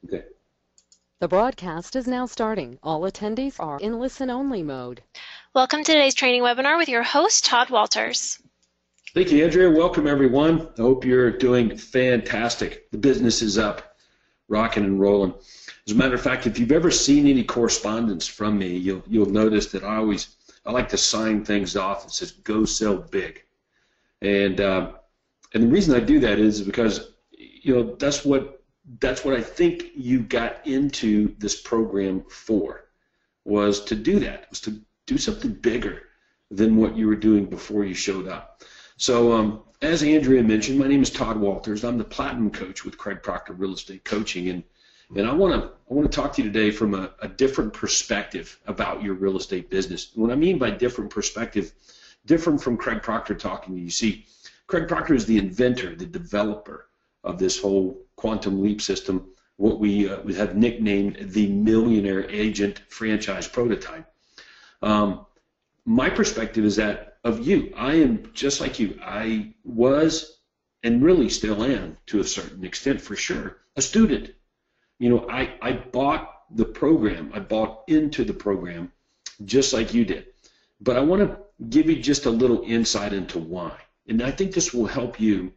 Okay. The broadcast is now starting. All attendees are in listen-only mode. Welcome to today's training webinar with your host, Todd Walters. Thank you, Andrea. Welcome, everyone. I hope you're doing fantastic. The business is up, rocking and rolling. As a matter of fact, if you've ever seen any correspondence from me, you'll notice that I like to sign things off that says "Go sell big," and the reason I do that is because that's what I think you got into this program for, was to do that, was to do something bigger than what you were doing before you showed up. So as Andrea mentioned, my name is Todd Walters. I'm the Platinum Coach with Craig Proctor Real Estate Coaching, and I want to talk to you today from a different perspective about your real estate business. What I mean by different perspective, different from Craig Proctor talking to you. See, Craig Proctor is the inventor, the developer of this whole quantum leap system, what we have nicknamed the Millionaire Agent Franchise Prototype. My perspective is that of you. I am just like you. I was, and really still am, to a certain extent for sure, a student. I bought the program. I bought into the program just like you did. But I want to give you just a little insight into why. And I think this will help you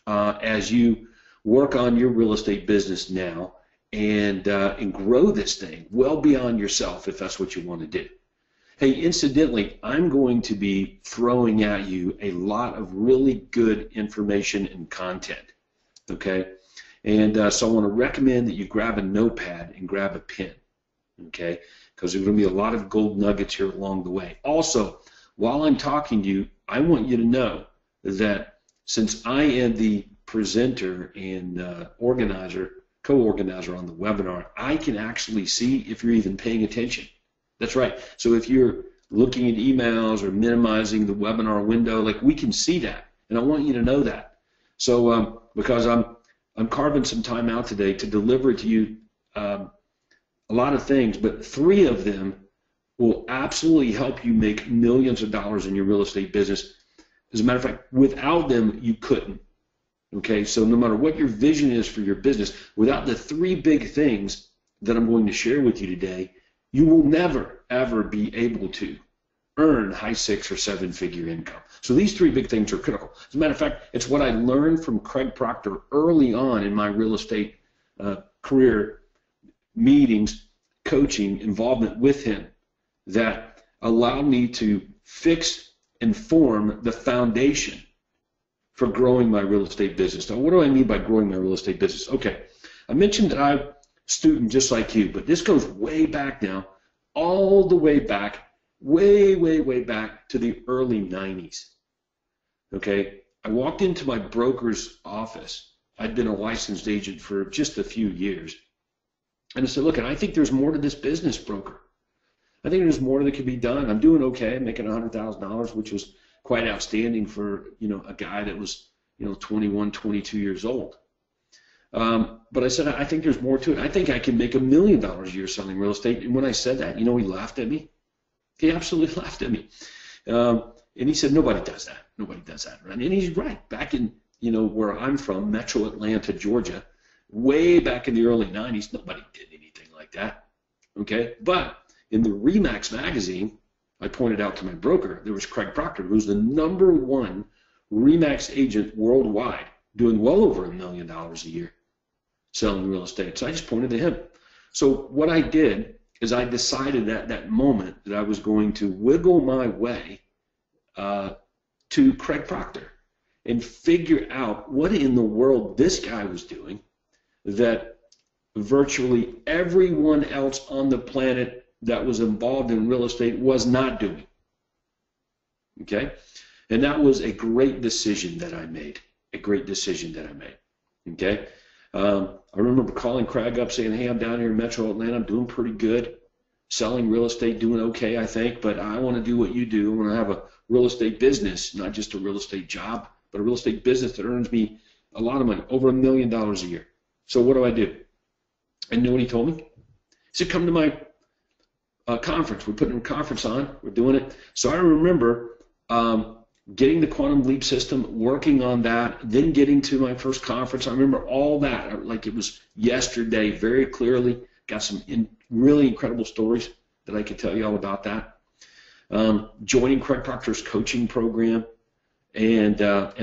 as you work on your real estate business now and grow this thing well beyond yourself if that's what you want to do. Hey, incidentally, I'm going to be throwing at you a lot of really good information and content, okay? And so I want to recommend that you grab a notepad and grab a pen, okay? Because there's going to be a lot of gold nuggets here along the way. Also, while I'm talking to you, I want you to know that since I am the presenter and co-organizer on the webinar, I can actually see if you're even paying attention. That's right. So if you're looking at emails or minimizing the webinar window, we can see that, and I want you to know that. So because I'm carving some time out today to deliver to you a lot of things, but 3 of them will absolutely help you make millions of dollars in your real estate business. As a matter of fact, without them, you couldn't. Okay, so no matter what your vision is for your business, without the 3 big things that I'm going to share with you today, you will never, ever be able to earn high 6 or 7-figure income. So these 3 big things are critical. As a matter of fact, it's what I learned from Craig Proctor early on in my real estate career meetings, coaching, involvement with him that allowed me to fix and form the foundation for growing my real estate business. Now, what do I mean by growing my real estate business? Okay, I mentioned that I'm a student just like you, but this goes way back now, all the way back, way, way, way back to the early 90s. Okay, I walked into my broker's office. I'd been a licensed agent for just a few years. And I said, look, I think there's more to this business, broker. I think there's more that can be done. I'm doing okay. I'm making $100,000, which was quite outstanding for a guy that was 21, 22 years old. But I said, I think there's more to it. I think I can make $1 million a year selling real estate. And when I said that, he laughed at me. He absolutely laughed at me. And he said, nobody does that. Nobody does that. And he's right. Back in, where I'm from, Metro Atlanta, Georgia, way back in the early 90s, nobody did anything like that. Okay? But in the RE/MAX magazine, I pointed out to my broker, there was Craig Proctor, who's the #1 RE/MAX agent worldwide, doing well over $1 million a year selling real estate. So I just pointed to him. So what I did is I decided at that moment that I was going to wiggle my way to Craig Proctor and figure out what in the world this guy was doing that virtually everyone else on the planet that was involved in real estate was not doing. Okay? And that was a great decision that I made. A great decision that I made. Okay? I remember calling Craig up saying, hey, I'm down here in Metro Atlanta. I'm doing pretty good. Selling real estate, doing okay, I think, but I want to do what you do. I want to have a real estate business, not just a real estate job, but a real estate business that earns me a lot of money, over $1 million a year. So what do? And you know what he told me? He said, come to my conference. We're putting a conference on. We're doing it. So I remember getting the Quantum Leap system, working on that, then getting to my first conference. I remember all that like it was yesterday, very clearly. Got some really incredible stories that I could tell you all about that. Joining Craig Proctor's coaching program, and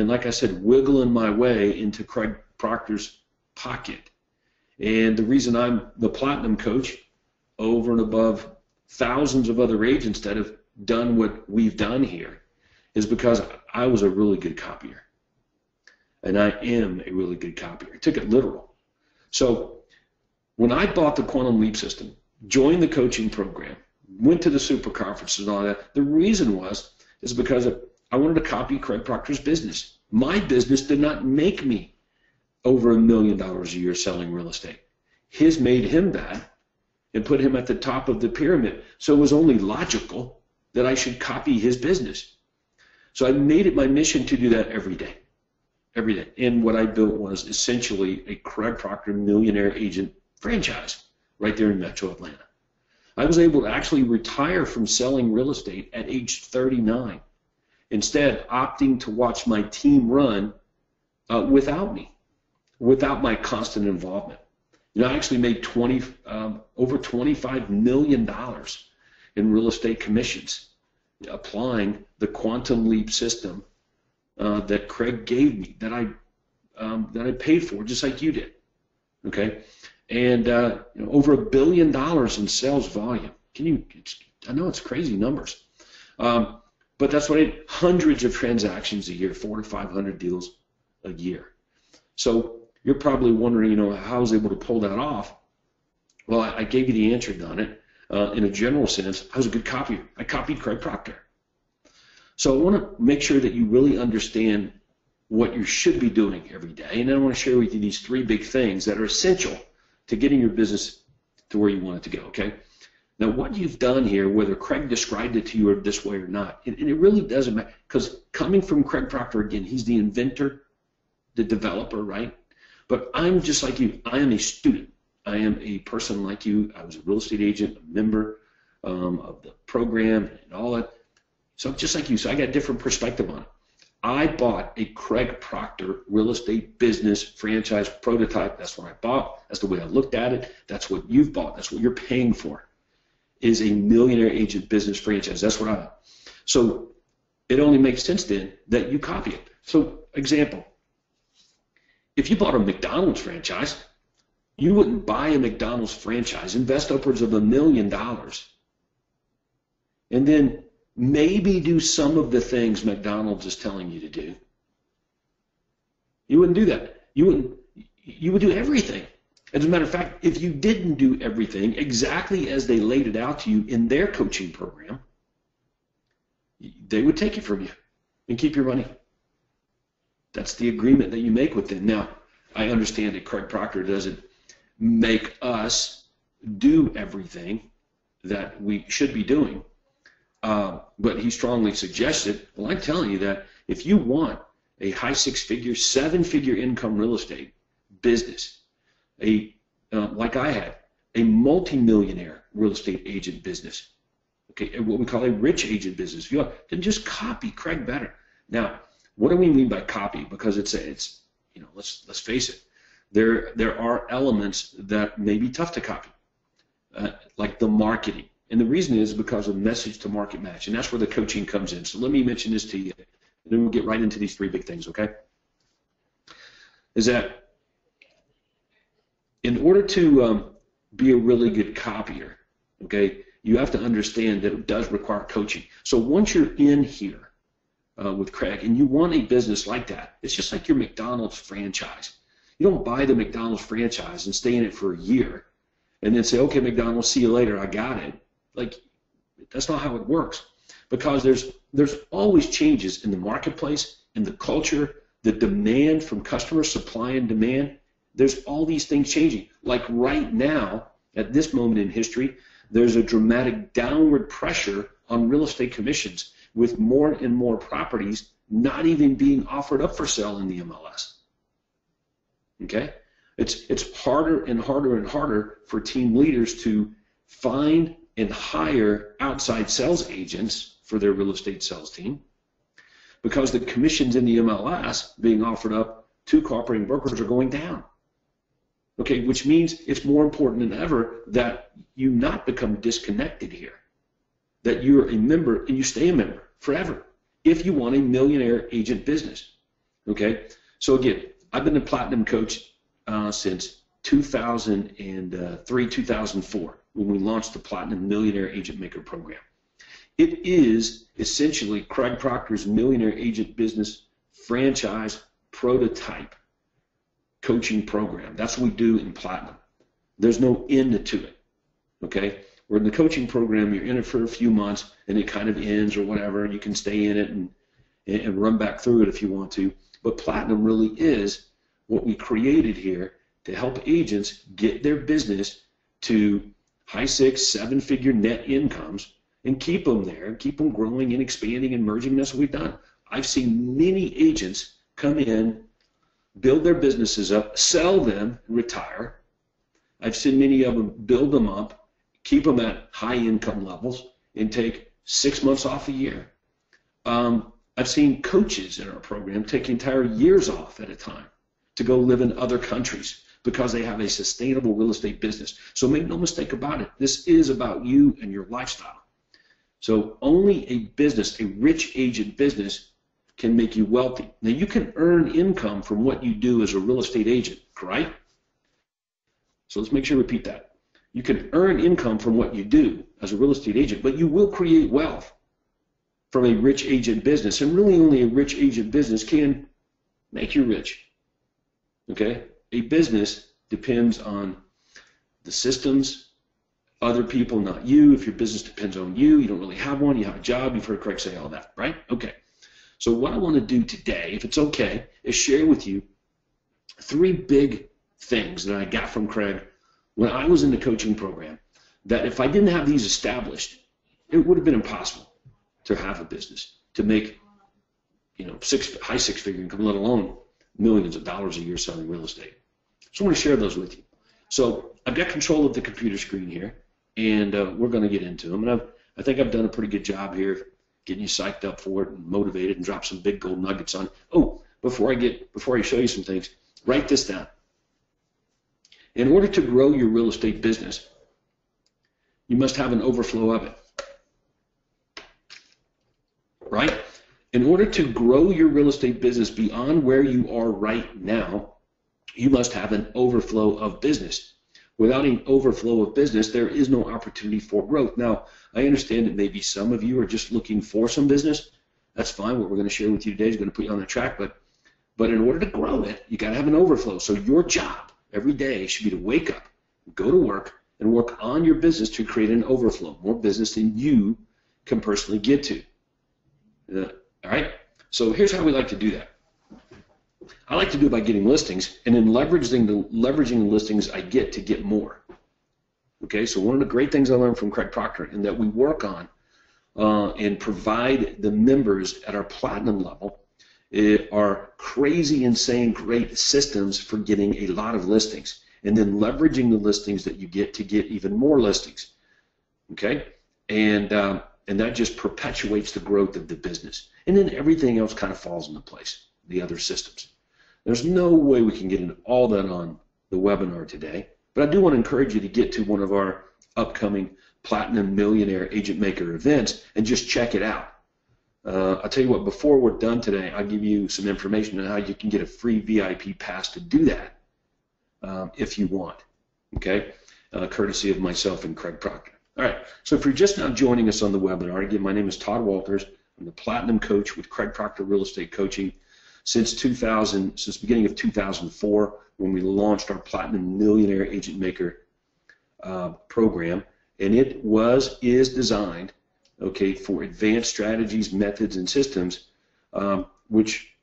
like I said, wiggling my way into Craig Proctor's pocket. And the reason I'm the platinum coach over and above thousands of other agents that have done what we've done here is because I was a really good copier. And I am a really good copier. I took it literal. So when I bought the Quantum Leap system, joined the coaching program, went to the super conferences and all that, the reason is because I wanted to copy Craig Proctor's business. My business did not make me over $1 million a year selling real estate. His made him that and put him at the top of the pyramid. So it was only logical that I should copy his business. So I made it my mission to do that every day. Every day. And what I built was essentially a Craig Proctor millionaire agent franchise right there in Metro Atlanta. I was able to actually retire from selling real estate at age 39, instead opting to watch my team run without me, without my constant involvement. I actually made over $25 million in real estate commissions applying the Quantum Leap system that Craig gave me, that I paid for, just like you did. Okay, and over $1 billion in sales volume. I know it's crazy numbers, but that's what hundreds of transactions a year, 400 to 500 deals a year. So you're probably wondering, how I was able to pull that off. Well, I gave you the answer on it. In a general sense, I was a good copier. I copied Craig Proctor. So I want to make sure that you really understand what you should be doing every day. And then I want to share with you these 3 big things that are essential to getting your business to where you want it to go, okay? Now, what you've done here, whether Craig described it to you this way or not, and it really doesn't matter, because coming from Craig Proctor, again, he's the inventor, the developer, right? But I'm just like you. I am a student. I am a person like you. I was a real estate agent, a member of the program and all that. So I'm just like you. So I got a different perspective on it. I bought a Craig Proctor real estate business franchise prototype. That's what I bought. That's the way I looked at it. That's what you've bought. That's what you're paying for, is a millionaire agent business franchise. That's what I bought. So it only makes sense then that you copy it. So example, if you bought a McDonald's franchise, you wouldn't buy a McDonald's franchise, invest upwards of $1 million, and then maybe do some of the things McDonald's is telling you to do. You wouldn't do that. You would do everything. As a matter of fact, if you didn't do everything exactly as they laid it out to you in their coaching program, they would take it from you and keep your money. That's the agreement that you make with them. Now, I understand that Craig Proctor doesn't make us do everything that we should be doing, but he strongly suggests it. Well, I'm telling you that if you want a high 6-figure, 7-figure income real estate business, like I had, a multi-millionaire real estate agent business, okay, what we call a rich agent business, then just copy Craig better. Now, what do we mean by copy? Because it's let's face it, there are elements that may be tough to copy, like the marketing. And the reason is because of message to market match, and that's where the coaching comes in. So let me mention this to you, and then we'll get right into these 3 big things, okay? Is that in order to be a really good copier, okay, you have to understand that it does require coaching. So once you're in here, with Craig, and you want a business like that, it's just like your McDonald's franchise. You don't buy the McDonald's franchise and stay in it for a year and then say, okay, McDonald's, see you later, I got it. Like, that's not how it works, because there's always changes in the marketplace, in the culture, the demand from customers, supply and demand. There's all these things changing. Like right now, at this moment in history, there's a dramatic downward pressure on real estate commissions, with more and more properties not even being offered up for sale in the MLS. Okay? It's harder and harder and harder for team leaders to find and hire outside sales agents for their real estate sales team, because the commissions in the MLS being offered up to cooperating brokers are going down. Okay, which means it's more important than ever that you not become disconnected here, that you're a member and you stay a member forever if you want a millionaire agent business. Okay, so again, I've been a platinum coach since 2003, 2004, when we launched the Platinum Millionaire Agent Maker program. It is essentially Craig Proctor's Millionaire Agent Business franchise prototype coaching program. That's what we do in Platinum. There's no end to it, okay? Where in the coaching program, you're in it for a few months, and it kind of ends or whatever, and you can stay in it and run back through it if you want to. But Platinum really is what we created here to help agents get their business to high 6, 7-figure net incomes and keep them there, keep them growing and expanding and merging. That's what we've done. I've seen many agents come in, build their businesses up, sell them, retire. I've seen many of them build them up, keep them at high income levels, and take 6 months off a year. I've seen coaches in our program take entire years off at a time to go live in other countries because they have a sustainable real estate business. So make no mistake about it. This is about you and your lifestyle. So only a business, a rich agent business, can make you wealthy. Now, you can earn income from what you do as a real estate agent, right? So let's make sure we repeat that. You can earn income from what you do as a real estate agent, but you will create wealth from a rich agent business. And really only a rich agent business can make you rich, okay? A business depends on the systems, other people, not you. If your business depends on you, you don't really have one, you have a job, you've heard Craig say all that, right? Okay. So what I want to do today, if it's okay, is share with you 3 big things that I got from Craig when I was in the coaching program, that if I didn't have these established, it would have been impossible to have a business, to make, high 6-figure income, let alone millions of dollars a year selling real estate. So I want to share those with you. So I've got control of the computer screen here, and we're going to get into them. And I think I've done a pretty good job here getting you psyched up for it and motivated and drop some big gold nuggets on. Oh, before I show you some things, write this down. In order to grow your real estate business, you must have an overflow of it. Right? In order to grow your real estate business beyond where you are right now, you must have an overflow of business. Without an overflow of business, there is no opportunity for growth. Now, I understand that maybe some of you are just looking for some business. That's fine. What we're going to share with you today is going to put you on the track. But in order to grow it, you got to have an overflow. So your job every day should be to wake up, go to work, and work on your business to create an overflow, more business than you can personally get to. All right? So here's how we like to do that. I like to do it by getting listings and then leveraging the listings I get to get more. Okay, so one of the great things I learned from Craig Proctor and that we work on and provide the members at our platinum level are crazy, insane, great systems for getting a lot of listings and then leveraging the listings that you get to get even more listings. Okay, and that just perpetuates the growth of the business. And then everything else kind of falls into place, the other systems. There's no way we can get into all that on the webinar today, but I do want to encourage you to get to one of our upcoming Platinum Millionaire Agent Maker events and just check it out. I'll tell you what, before we're done today, I'll give you some information on how you can get a free VIP pass to do that if you want, okay, courtesy of myself and Craig Proctor. All right, so if you're just now joining us on the webinar, again, my name is Todd Walters. I'm the Platinum Coach with Craig Proctor Real Estate Coaching since the beginning of 2004 when we launched our Platinum Millionaire Agent Maker program, and it is designed, okay, for advanced strategies, methods, and systems which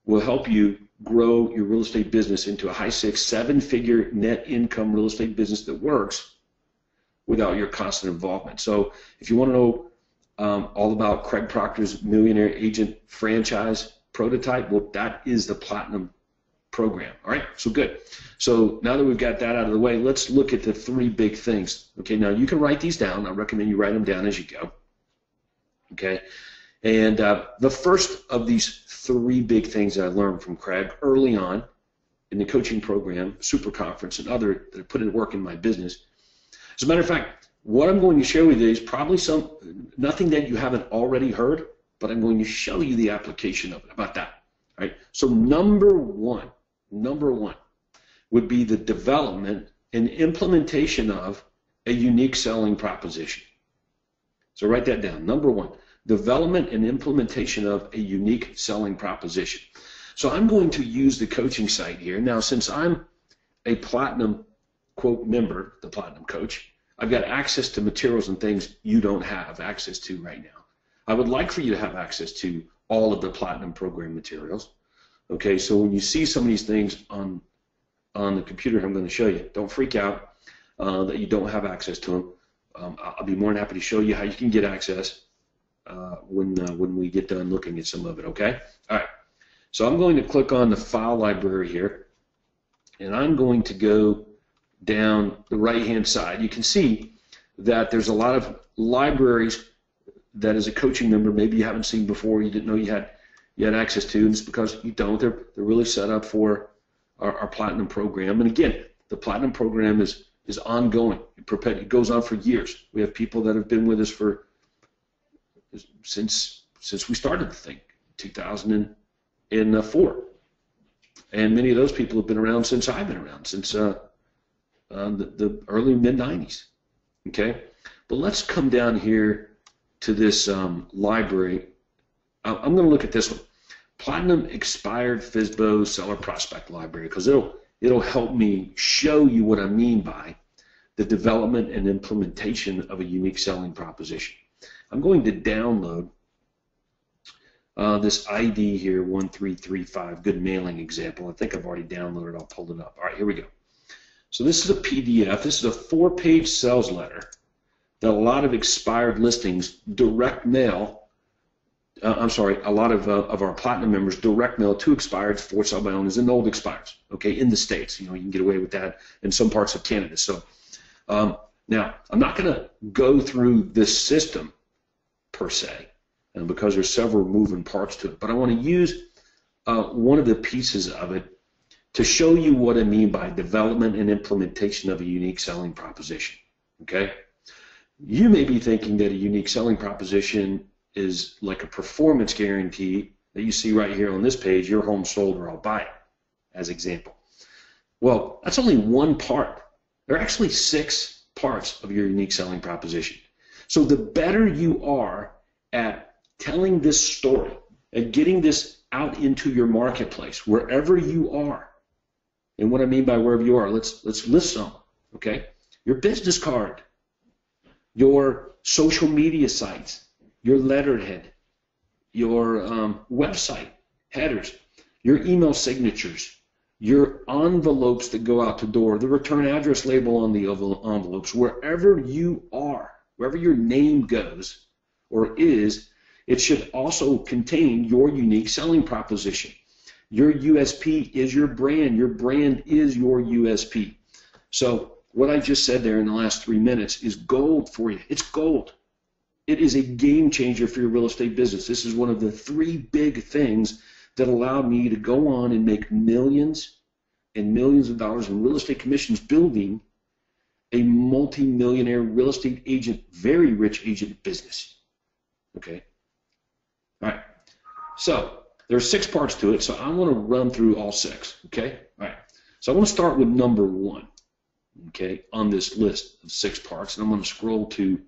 will help you grow your real estate business into a high 6, 7-figure net income real estate business that works without your constant involvement. So if you want to know all about Craig Proctor's Millionaire Agent franchise prototype, well, that is the Platinum program. All right, so good. So now that we've got that out of the way, let's look at the 3 big things. Okay, now you can write these down. I recommend you write them down as you go. Okay, And the first of these three big things that I learned from Craig early on in the coaching program, Super Conference, and other that I put in work in my business. As a matter of fact, what I'm going to share with you is probably nothing that you haven't already heard, but I'm going to show you the application of it. How about that? All right. So number one would be the development and implementation of a unique selling proposition. So write that down. Number one, development and implementation of a unique selling proposition. So I'm going to use the coaching site here. Now, since I'm a Platinum, quote, member, the Platinum Coach, I've got access to materials and things you don't have access to right now. I would like for you to have access to all of the Platinum program materials. Okay, so when you see some of these things on the computer I'm going to show you, don't freak out that you don't have access to them. I'll be more than happy to show you how you can get access when we get done looking at some of it, okay? All right. So I'm going to click on the file library here, and I'm going to go down the right-hand side. You can see that there's a lot of libraries that as a coaching member maybe you haven't seen before, you didn't know you had access to, and it's because you don't. They're really set up for our Platinum program. And again, the Platinum program is ongoing. It goes on for years. We have people that have been with us since we started the thing, 2004. And many of those people have been around since I've been around, since the early mid-90s. Okay? But let's come down here to this library. I'm going to look at this one, Platinum Expired FSBO Seller Prospect Library, because it'll help me show you what I mean by the development and implementation of a unique selling proposition. I'm going to download this ID here, 1335, good mailing example. I think I've already downloaded it. I'll pull it up. All right, here we go. So this is a PDF. This is a 4-page sales letter that a lot of expired listings direct mail. A lot of our Platinum members direct mail to expireds for sale by owners and old expireds. Okay, in the States, you can get away with that in some parts of Canada. So now I'm not going to go through this system per se, because there's several moving parts to it. But I want to use one of the pieces of it to show you what I mean by development and implementation of a unique selling proposition. Okay? You may be thinking that a unique selling proposition is like a performance guarantee that you see right here on this page, your home sold or I'll buy it, as example. Well, that's only one part. There are actually 6 parts of your unique selling proposition. So the better you are at telling this story and getting this out into your marketplace, wherever you are, and what I mean by wherever you are, let's list some, okay? Your business card, your social media sites, your letterhead, your website headers, your email signatures, your envelopes that go out the door, the return address label on the envelopes, wherever you are, wherever your name goes or is, it should also contain your unique selling proposition. Your USP is your brand. Your brand is your USP. So what I just said there in the last 3 minutes is gold for you. It's gold. It is a game changer for your real estate business. This is one of the 3 big things that allowed me to go on and make millions and millions of dollars in real estate commissions building a multi-millionaire real estate agent, very rich agent business. Okay? All right. So there are 6 parts to it, so I want to run through all 6. Okay? All right. So I want to start with number 1, okay, on this list of 6 parts, and I'm going to scroll to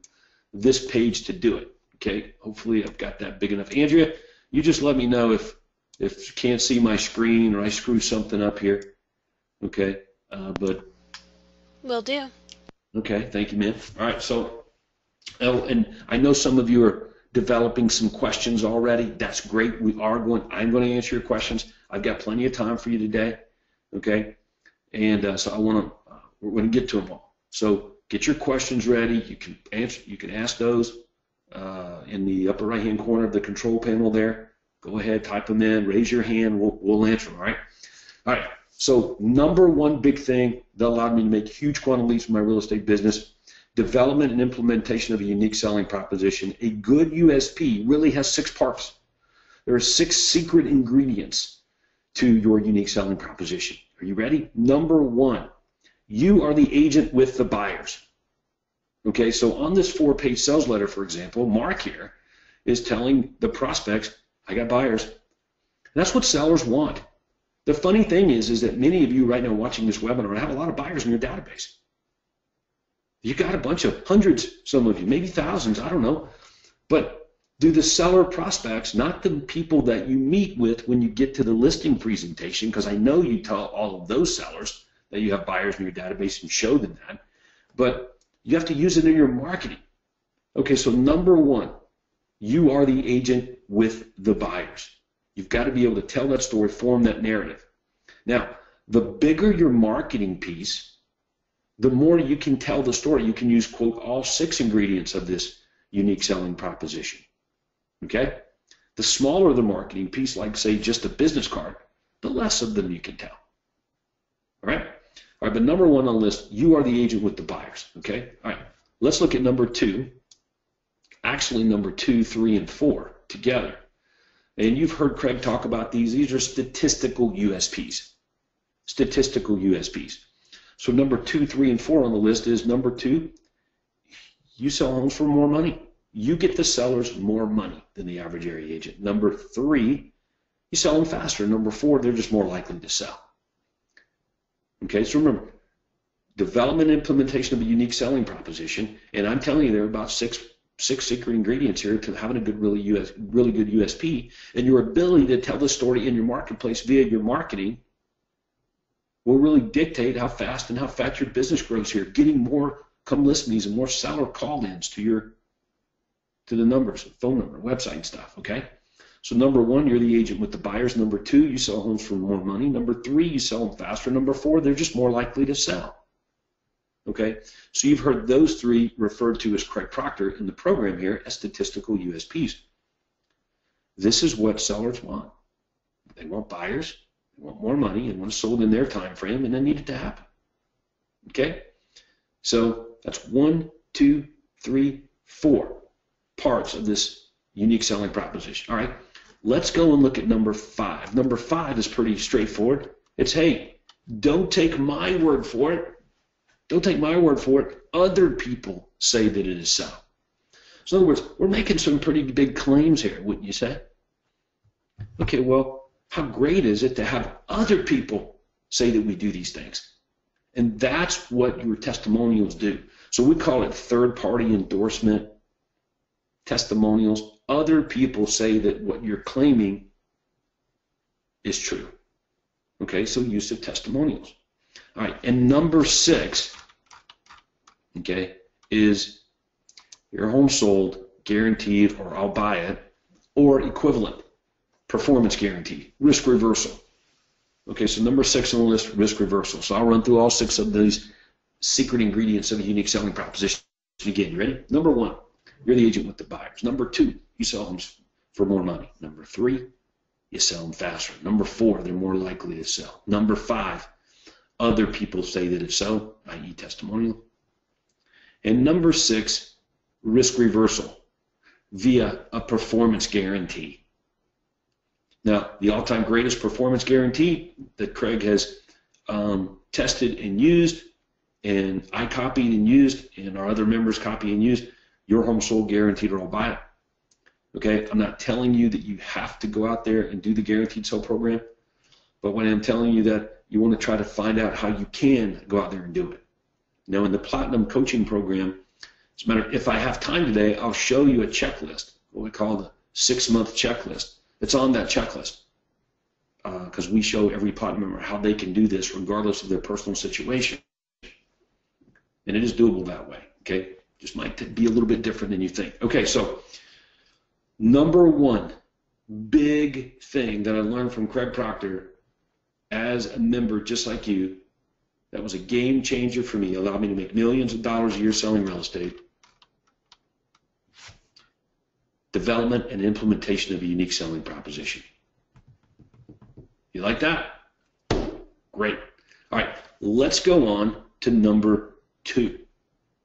this page to do it. Okay? Hopefully I've got that big enough. Andrea, you just let me know if you can't see my screen or I screw something up here. Okay? But Will do. okay, thank you, man. All right, so, and I know some of you are developing some questions already. That's great. I'm going to answer your questions. I've got plenty of time for you today. Okay, and so we're going to get to them all. So get your questions ready. You can ask those in the upper right-hand corner of the control panel there. Go ahead, type them in, raise your hand. We'll answer them. All right. All right. So number 1 big thing that allowed me to make huge quantum leaps in my real estate business, development and implementation of a unique selling proposition. A good USP really has 6 parts. There are 6 secret ingredients to your unique selling proposition. Are you ready? Number 1, you are the agent with the buyers. Okay, so on this 4-page sales letter, for example, Mark here is telling the prospects, I got buyers. And that's what sellers want. The funny thing is that many of you right now watching this webinar have a lot of buyers in your database. You got a bunch of hundreds, some of you, maybe thousands, I don't know. But do the seller prospects, not the people that you meet with when you get to the listing presentation, because I know you tell all of those sellers that you have buyers in your database and show them that, but you have to use it in your marketing. Okay, so number 1, you are the agent with the buyers. You've got to be able to tell that story, form that narrative. Now, the bigger your marketing piece, the more you can tell the story. You can use, quote, all 6 ingredients of this unique selling proposition. Okay? The smaller the marketing piece, like, say, just a business card, the less of them you can tell. All right? All right, but number 1 on the list, you are the agent with the buyers. Okay? All right, let's look at number 2. Actually, number 2, 3, and 4 together. And you've heard Craig talk about these. These are statistical USPs. Statistical USPs. So number 2, 3, and 4 on the list is number 2, you sell homes for more money. You get the sellers more money than the average area agent. Number 3, you sell them faster. Number 4, they're just more likely to sell. Okay, so remember, development and implementation of a unique selling proposition, and I'm telling you there are about six secret ingredients here to having a good, really good USP, and your ability to tell the story in your marketplace via your marketing will really dictate how fast and how fast your business grows here. Getting more come listings and more seller call-ins to the numbers, phone number, website and stuff, okay? So number 1, you're the agent with the buyers. Number 2, you sell homes for more money. Number 3, you sell them faster. Number 4, they're just more likely to sell. Okay, so you've heard those 3 referred to as Craig Proctor in the program here as statistical USPs. This is what sellers want. They want buyers, they want more money, and want it sold in their time frame, and they need it to happen. Okay, so that's 1, 2, 3, 4 parts of this unique selling proposition. All right, let's go and look at number 5. Number 5 is pretty straightforward. It's, hey, don't take my word for it. Don't take my word for it. Other people say that it is so. So in other words, we're making some pretty big claims here, wouldn't you say? Okay, well, how great is it to have other people say that we do these things? And that's what your testimonials do. So we call it third-party endorsement testimonials. Other people say that what you're claiming is true. Okay, so use of testimonials. All right, and number 6, okay, is your home sold, guaranteed, or I'll buy it, or equivalent, performance guarantee, risk reversal. Okay, so number 6 on the list, risk reversal. So I'll run through all 6 of these secret ingredients of a unique selling proposition. Again, you ready? Number 1, you're the agent with the buyers. Number 2, you sell homes for more money. Number 3, you sell them faster. Number 4, they're more likely to sell. Number 5, other people say that it's so, i.e. testimonial. And number 6, risk reversal via a performance guarantee. Now, the all-time greatest performance guarantee that Craig has tested and used, and I copied and used, and our other members copy and used, your home sold, guaranteed, or I'll buy it. Okay, I'm not telling you that you have to go out there and do the guaranteed sale program, but when I'm telling you that you want to try to find out how you can go out there and do it. Now, in the Platinum Coaching Program, as a matter of, if I have time today, I'll show you a checklist, what we call the 6-month checklist. It's on that checklist because we show every Platinum member how they can do this regardless of their personal situation. And it is doable that way, okay? Just might be a little bit different than you think. Okay, so number 1 big thing that I learned from Craig Proctor as a member just like you, that was a game changer for me, allowed me to make millions of dollars a year selling real estate. Development and implementation of a unique selling proposition. You like that? Great. All right, let's go on to number 2.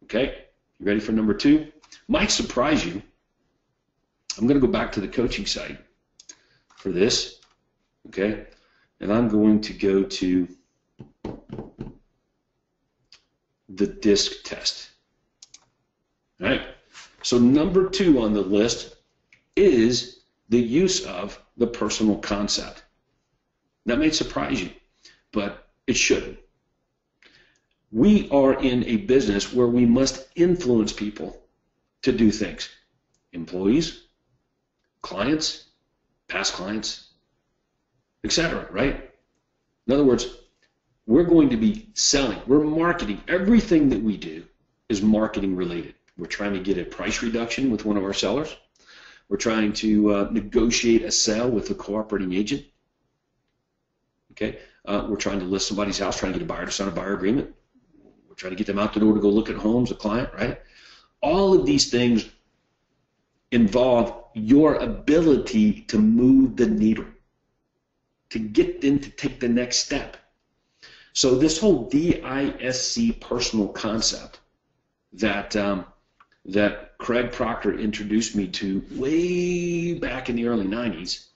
Okay? You ready for number 2? Might surprise you. I'm going to go back to the coaching site for this, okay? And I'm going to go to the DISC test. All right? So number 2 on the list is the use of the personal concept. That may surprise you, but it shouldn't. We are in a business where we must influence people to do things. Employees, clients, past clients, etc., right? In other words, we're going to be selling, we're marketing. Everything that we do is marketing related. We're trying to get a price reduction with one of our sellers. We're trying to negotiate a sale with a cooperating agent. Okay, we're trying to list somebody's house, trying to get a buyer to sign a buyer agreement. We're trying to get them out the door to go look at homes, a client, right? All of these things involve your ability to move the needle, to get them to take the next step. So this whole DISC personal concept that that Craig Proctor introduced me to way back in the early 90s,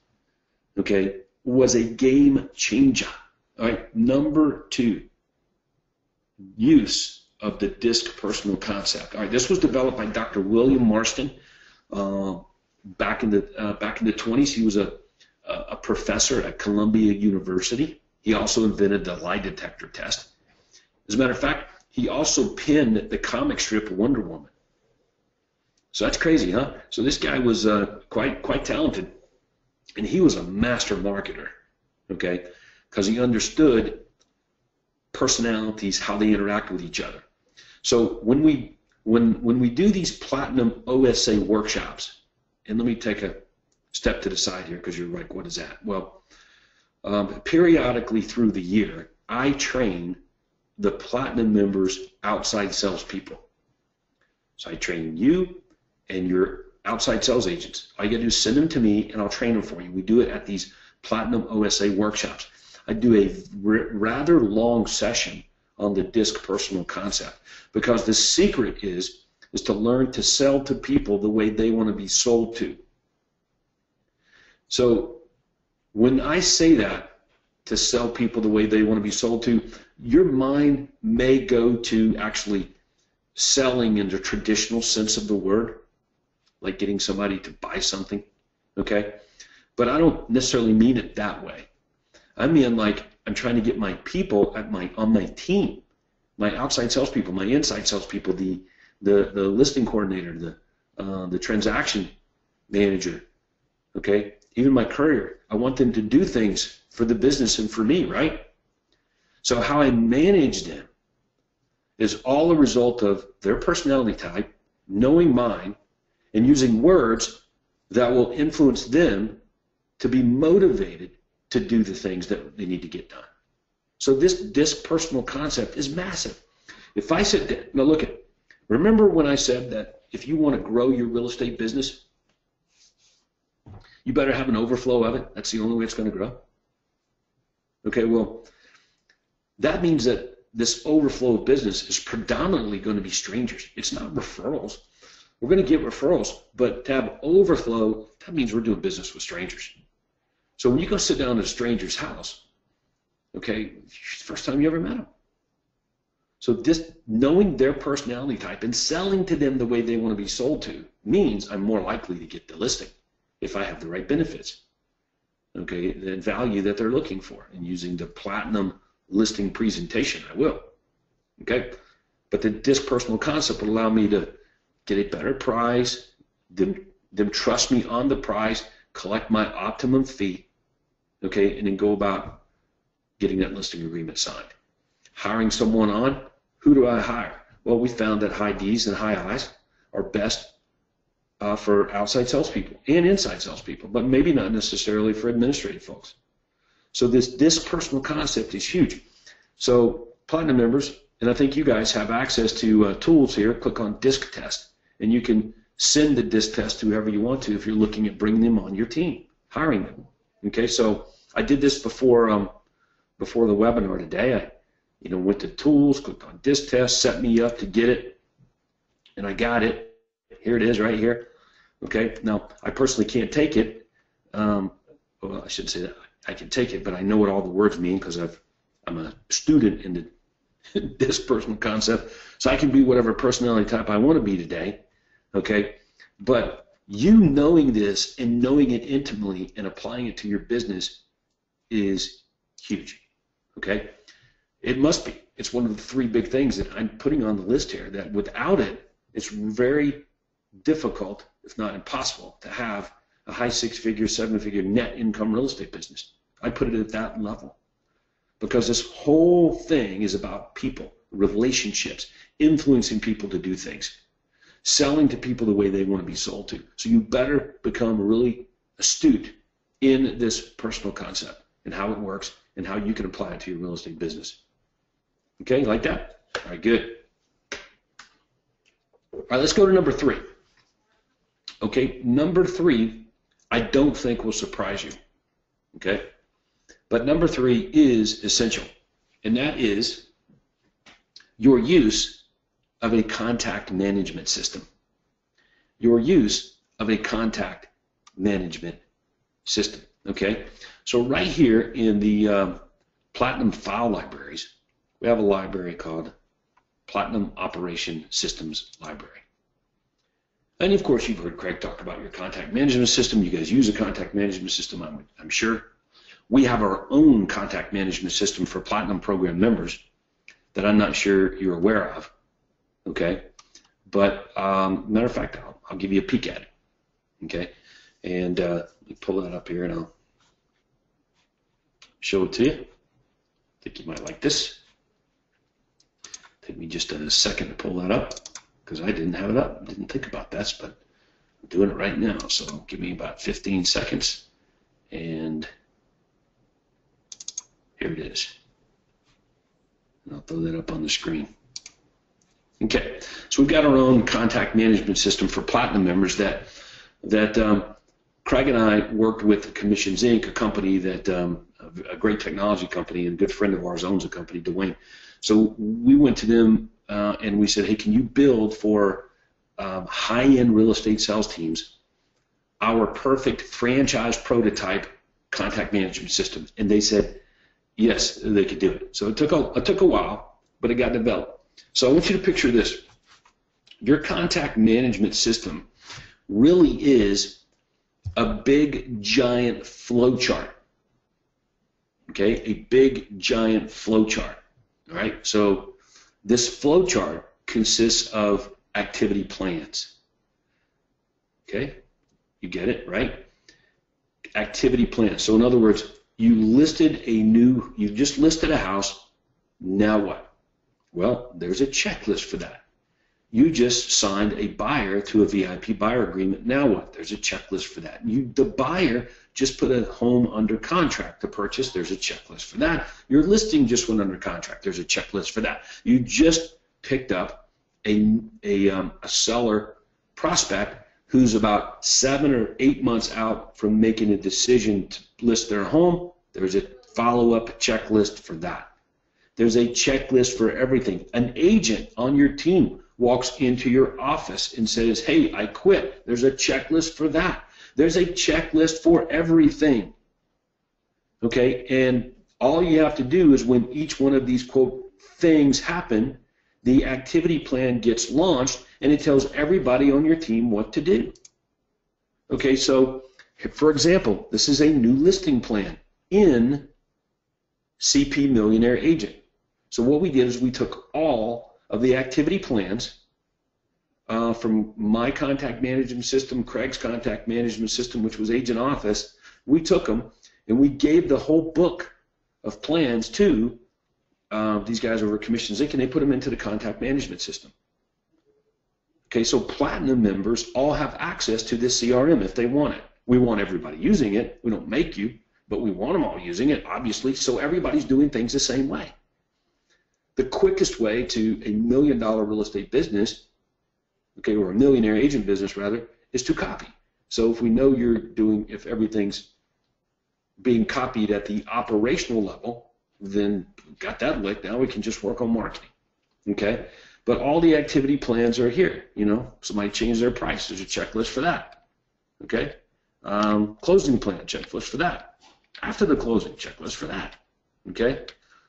okay, was a game changer. All right, number 2, use of the DISC personal concept. All right, this was developed by Dr. William Marston back in the 20s. He was a professor at Columbia University. He also invented the lie detector test. As a matter of fact, he also penned the comic strip Wonder Woman. So that's crazy, huh? So this guy was quite talented, and he was a master marketer, okay, because he understood personalities, how they interact with each other. So when we do these Platinum OSA workshops, and let me take a step to the side here because you're like, what is that? Well, periodically through the year, I train the Platinum members' outside salespeople. So I train you and your outside sales agents. All you got to do is send them to me, and I'll train them for you. We do it at these Platinum OSA workshops. I do a rather long session on the DISC personal concept because the secret is to learn to sell to people the way they want to be sold to. So when I say that, to sell people the way they want to be sold to, your mind may go to actually selling in the traditional sense of the word, like getting somebody to buy something, okay? But I don't necessarily mean it that way. I mean, like, I'm trying to get my people on my team, my outside salespeople, my inside salespeople, the listing coordinator, the transaction manager, okay, even my courier. I want them to do things for the business and for me, right? So how I manage them is all a result of their personality type, knowing mine, and using words that will influence them to be motivated to do the things that they need to get done. So this DISC personal concept is massive. If I said, now look at, remember when I said that if you want to grow your real estate business, you better have an overflow of it. That's the only way it's going to grow. Okay, well, that means that this overflow of business is predominantly going to be strangers. It's not referrals. We're going to get referrals, but to have overflow, that means we're doing business with strangers. So when you go sit down at a stranger's house, okay, it's the first time you ever met them. So this knowing their personality type and selling to them the way they want to be sold to means I'm more likely to get the listing if I have the right benefits, okay, the value that they're looking for. And using the Platinum listing presentation, I will, okay? But the DISC personal concept will allow me to get a better price, them trust me on the price, collect my optimum fee, okay, and then go about getting that listing agreement signed. Hiring someone on, who do I hire? Well, we found that high D's and high I's are best for outside salespeople and inside salespeople, but maybe not necessarily for administrative folks. So this DISC personal concept is huge. So Platinum members, and I think you guys have access to tools here, click on DISC test, and you can send the DISC test to whoever you want to if you're looking at bringing them on your team, hiring them. Okay, so I did this before the webinar today. I went to tools, clicked on DISC test, set me up to get it. and I got it. Here it is right here. Okay, now I personally can't take it. Well, I shouldn't say that. I can take it, but I know what all the words mean because I'm a student in this personal concept. So I can be whatever personality type I want to be today. Okay, but you knowing this and knowing it intimately and applying it to your business is huge. Okay, it must be. It's one of the three big things that I'm putting on the list here, that without it, it's very difficult, if not impossible, to have a high six-figure, seven-figure net income real estate business. I put it at that level because this whole thing is about people, relationships, influencing people to do things, selling to people the way they want to be sold to. So you better become really astute in this personal concept and how it works and how you can apply it to your real estate business. Okay, like that? All right, good. All right, let's go to number 3. Okay, number 3, I don't think will surprise you. Okay, but number 3 is essential, and that is your use of a contact management system. Your use of a contact management system. Okay, so right here in the Platinum File Libraries, we have a library called Platinum Operation Systems Library. And of course, you've heard Craig talk about your contact management system. You guys use a contact management system, I'm sure. We have our own contact management system for Platinum Program members that I'm not sure you're aware of. Okay, but matter of fact, I'll give you a peek at it. Okay, and let me pull that up here and I'll show it to you. I think you might like this. Take me just a second to pull that up because I didn't have it up. Didn't think about this, but I'm doing it right now. So give me about 15 seconds, and here it is. And I'll throw that up on the screen. Okay, so we've got our own contact management system for Platinum members that Craig and I worked with Commissions Inc., a company that a great technology company, and a good friend of ours owns a company, Dwayne. So we went to them and we said, hey, can you build for high-end real estate sales teams our perfect franchise prototype contact management system? And they said, yes, they could do it. So it took a while, but it got developed. So I want you to picture this. Your contact management system really is a big, giant flow chart. Okay, a big, giant flow chart. All right, so this flow chart consists of activity plans. Okay, you get it, right? Activity plans. So in other words, you just listed a house. Now what? Well, there's a checklist for that. You just signed a buyer to a VIP buyer agreement. Now what? There's a checklist for that. The buyer just put a home under contract to purchase. There's a checklist for that. Your listing just went under contract. There's a checklist for that. You just picked up a seller prospect who's about 7 or 8 months out from making a decision to list their home. There's a follow-up checklist for that. There's a checklist for everything. An agent on your team walks into your office and says, hey, I quit. There's a checklist for that. There's a checklist for everything. Okay, and all you have to do is when each one of these, quote, things happen, the activity plan gets launched and it tells everybody on your team what to do. Okay, so for example, this is a new listing plan in CP Millionaire Agent. So what we did is we took all of the activity plans from my contact management system, Craig's contact management system, which was Agent Office. We took them and we gave the whole book of plans to these guys over at Commissions Inc., and they put them into the contact management system. Okay, so Platinum members all have access to this CRM if they want it. We want everybody using it. We don't make you, but we want them all using it, obviously, so everybody's doing things the same way. The quickest way to $1 million real estate business, okay, or a millionaire agent business rather, is to copy. So if we know if everything's being copied at the operational level, then we've got that licked. Now we can just work on marketing. Okay, But all the activity plans are here. You know, somebody changed their price. There's a checklist for that. Okay? Closing plan, checklist for that. After the closing, checklist for that. Okay?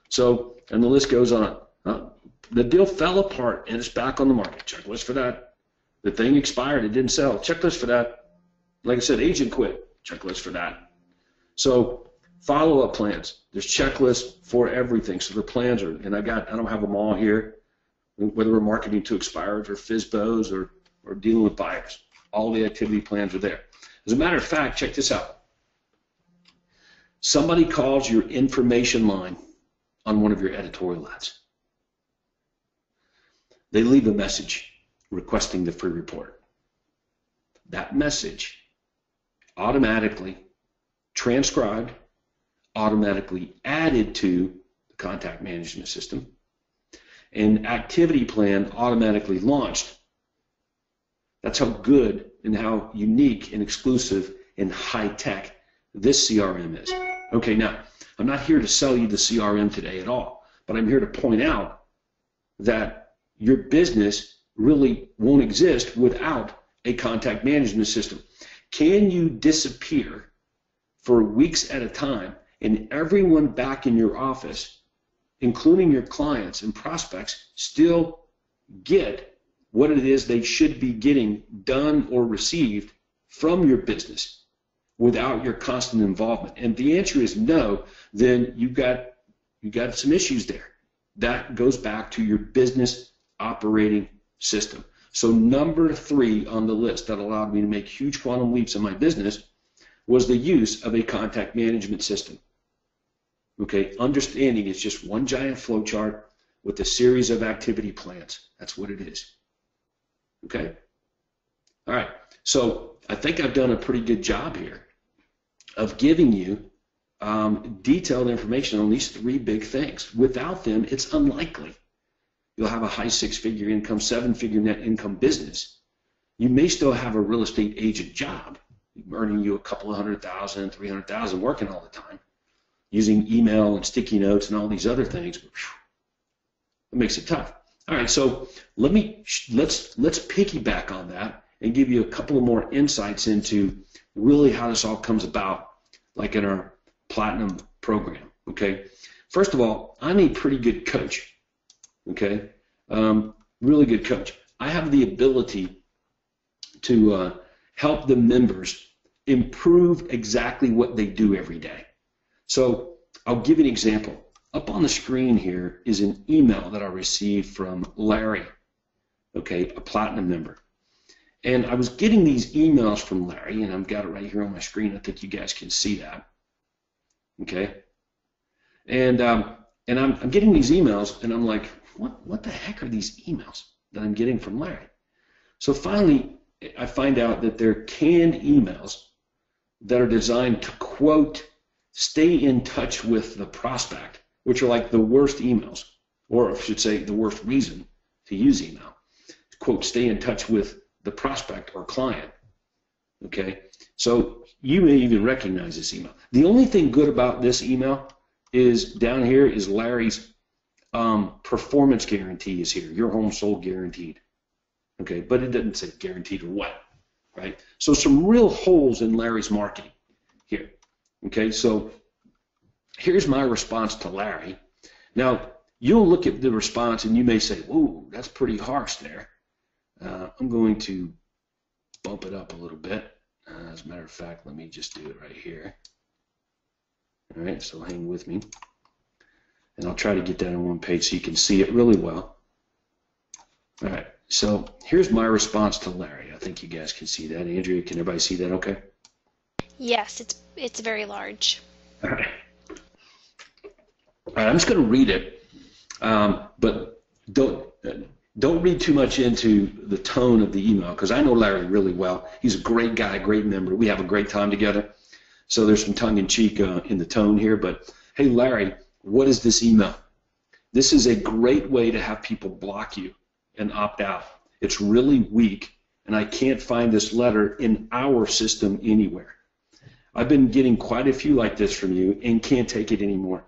So, and the list goes on. The deal fell apart and it's back on the market. Checklist for that. The thing expired. It didn't sell. Checklist for that. Like I said, agent quit. Checklist for that. So, follow-up plans. There's checklists for everything. So the plans are, and I don't have them all here, whether we're marketing to expireds or FSBOs or dealing with buyers. All the activity plans are there. As a matter of fact, check this out. Somebody calls your information line on one of your editorial ads. They leave a message requesting the free report. That message automatically transcribed, automatically added to the contact management system, and activity plan automatically launched. That's how good and how unique and exclusive and high-tech this CRM is. Okay, now, I'm not here to sell you the CRM today at all, but I'm here to point out that your business really won't exist without a contact management system. Can you disappear for weeks at a time and everyone back in your office, including your clients and prospects, still get what it is they should be getting done or received from your business without your constant involvement? And the answer is no. Then you got some issues there. That goes back to your business operating system. So number 3 on the list that allowed me to make huge quantum leaps in my business was the use of a contact management system. Okay, understanding it's just one giant flow chart with a series of activity plans. That's what it is. Okay? All right, so I think I've done a pretty good job here of giving you detailed information on these 3 big things. Without them, it's unlikely you'll have a high 6-figure income, 7-figure net income business. You may still have a real estate agent job, earning you a couple of $100,000, $300,000, working all the time, using email and sticky notes and all these other things. It makes it tough. All right, so let's piggyback on that and give you a couple of more insights into really how this all comes about, like in our Platinum program. Okay, first of all, I'm a pretty good coach. Okay, really good coach. I have the ability to help the members improve exactly what they do every day. So I'll give you an example. Up on the screen here is an email that I received from Larry, okay, a Platinum member. And I was getting these emails from Larry, and I've got it right here on my screen. I think you guys can see that, okay? And I'm getting these emails, and I'm like, what the heck are these emails that I'm getting from Larry? So finally, I find out that they're canned emails that are designed to, quote, stay in touch with the prospect, which are like the worst emails, or I should say the worst reason to use email. Quote, stay in touch with the prospect or client. Okay, so you may even recognize this email. The only thing good about this email is down here is Larry's performance guarantee is here. Your home sold guaranteed. Okay, but it doesn't say guaranteed or what, right? So some real holes in Larry's marketing here. Okay, so here's my response to Larry. Now, you'll look at the response and you may say, whoa, that's pretty harsh there. I'm going to bump it up a little bit. As a matter of fact, let me just do it right here. All right, so hang with me. And I'll try to get that on one page so you can see it really well. All right, so here's my response to Larry. I think you guys can see that. Andrea, can everybody see that okay? Yes, it's very large. All right. All right, I'm just going to read it, but don't read too much into the tone of the email, because I know Larry really well. He's a great guy, great member. We have a great time together. So there's some tongue-in-cheek in the tone here, but hey, Larry, what is this email? This is a great way to have people block you and opt out. It's really weak, and I can't find this letter in our system anywhere. I've been getting quite a few like this from you and can't take it anymore.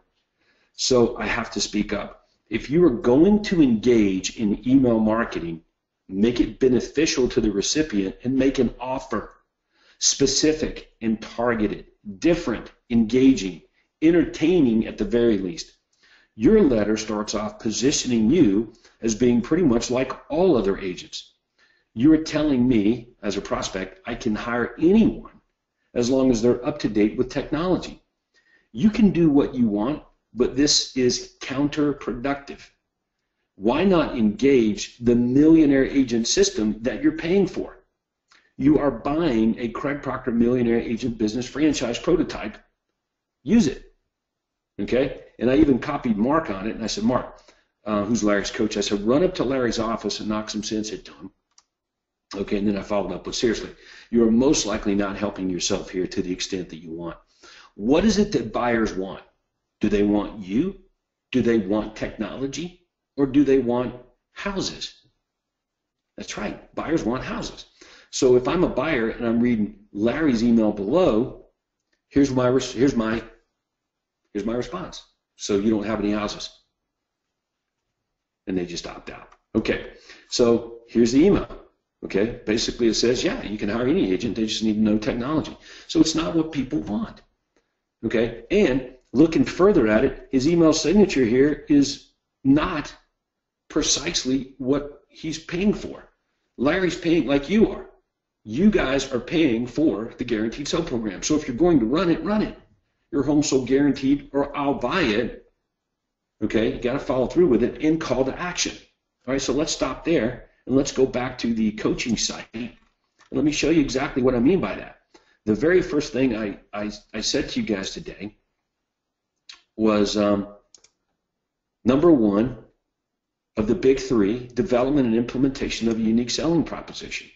So I have to speak up. If you are going to engage in email marketing, make it beneficial to the recipient and make an offer, specific and targeted, different, engaging, entertaining at the very least. Your letter starts off positioning you as being pretty much like all other agents. You are telling me, as a prospect, I can hire anyone as long as they're up to date with technology. You can do what you want, but this is counterproductive. Why not engage the millionaire agent system that you're paying for? You are buying a Craig Proctor Millionaire Agent Business Franchise prototype. Use it. Okay? And I even copied Mark on it, and I said, Mark, who's Larry's coach, I said, run up to Larry's office and knock some sense into him. Okay, and then I followed up with, seriously, you are most likely not helping yourself here to the extent that you want. What is it that buyers want? Do they want you? Do they want technology? Or do they want houses? That's right, buyers want houses. So if I'm a buyer and I'm reading Larry's email below, here's my response. So you don't have any houses. And they just opt out. Okay, so here's the email. Okay, basically it says, yeah, you can hire any agent, they just need to know technology. So it's not what people want. Okay, and looking further at it, his email signature here is not precisely what he's paying for. Larry's paying like you are. You guys are paying for the Guaranteed Sale program. So if you're going to run it, run it. Your home sold guaranteed, or I'll buy it. Okay, you got to follow through with it and call to action. All right, so let's stop there and let's go back to the coaching site. And let me show you exactly what I mean by that. The very first thing I said to you guys today was number one of the big three, development and implementation of a unique selling proposition.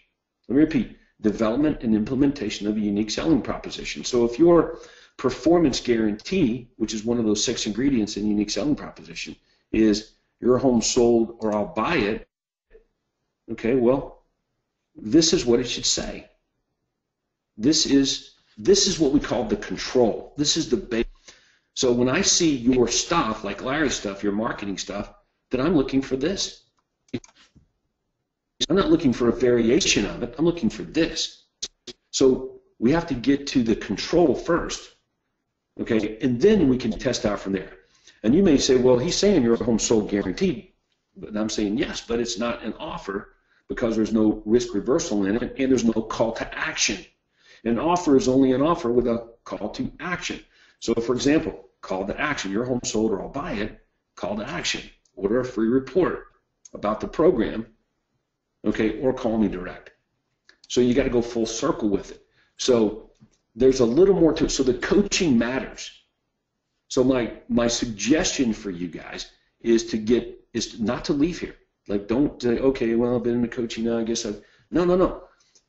Let me repeat, development and implementation of a unique selling proposition. So if your performance guarantee, which is one of those 6 ingredients in unique selling proposition, is your home sold or I'll buy it, okay, well, this is what it should say. This is what we call the control. This is the base. So when I see your stuff, like Larry's stuff, your marketing stuff, then I'm looking for this. I'm not looking for a variation of it. I'm looking for this. So we have to get to the control first, okay, and then we can test out from there. And you may say, well, he's saying your home sold guaranteed, but I'm saying yes, but it's not an offer because there's no risk reversal in it and there's no call to action. An offer is only an offer with a call to action. So, for example, call to action, your home sold or I'll buy it, call to action, order a free report about the program, okay, or call me direct. So you got to go full circle with it. So there's a little more to it. So the coaching matters. So my suggestion for you guys is not to leave here. Like, don't say, okay, well, I've been in the coaching now, I guess I've, no.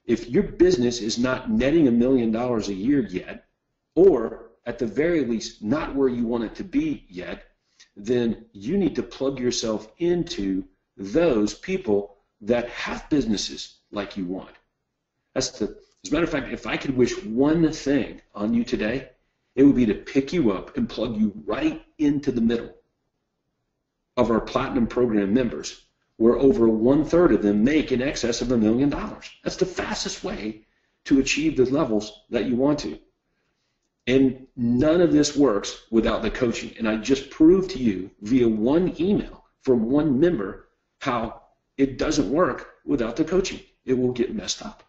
If your business is not netting $1 million a year yet, or at the very least not where you want it to be yet, then you need to plug yourself into those people that have businesses like you want. As a matter of fact, if I could wish one thing on you today, it would be to pick you up and plug you right into the middle of our Platinum Program members, where over 1/3 of them make in excess of $1 million. That's the fastest way to achieve the levels that you want to. And none of this works without the coaching. And I just proved to you via one email from one member how it doesn't work without the coaching. It will get messed up.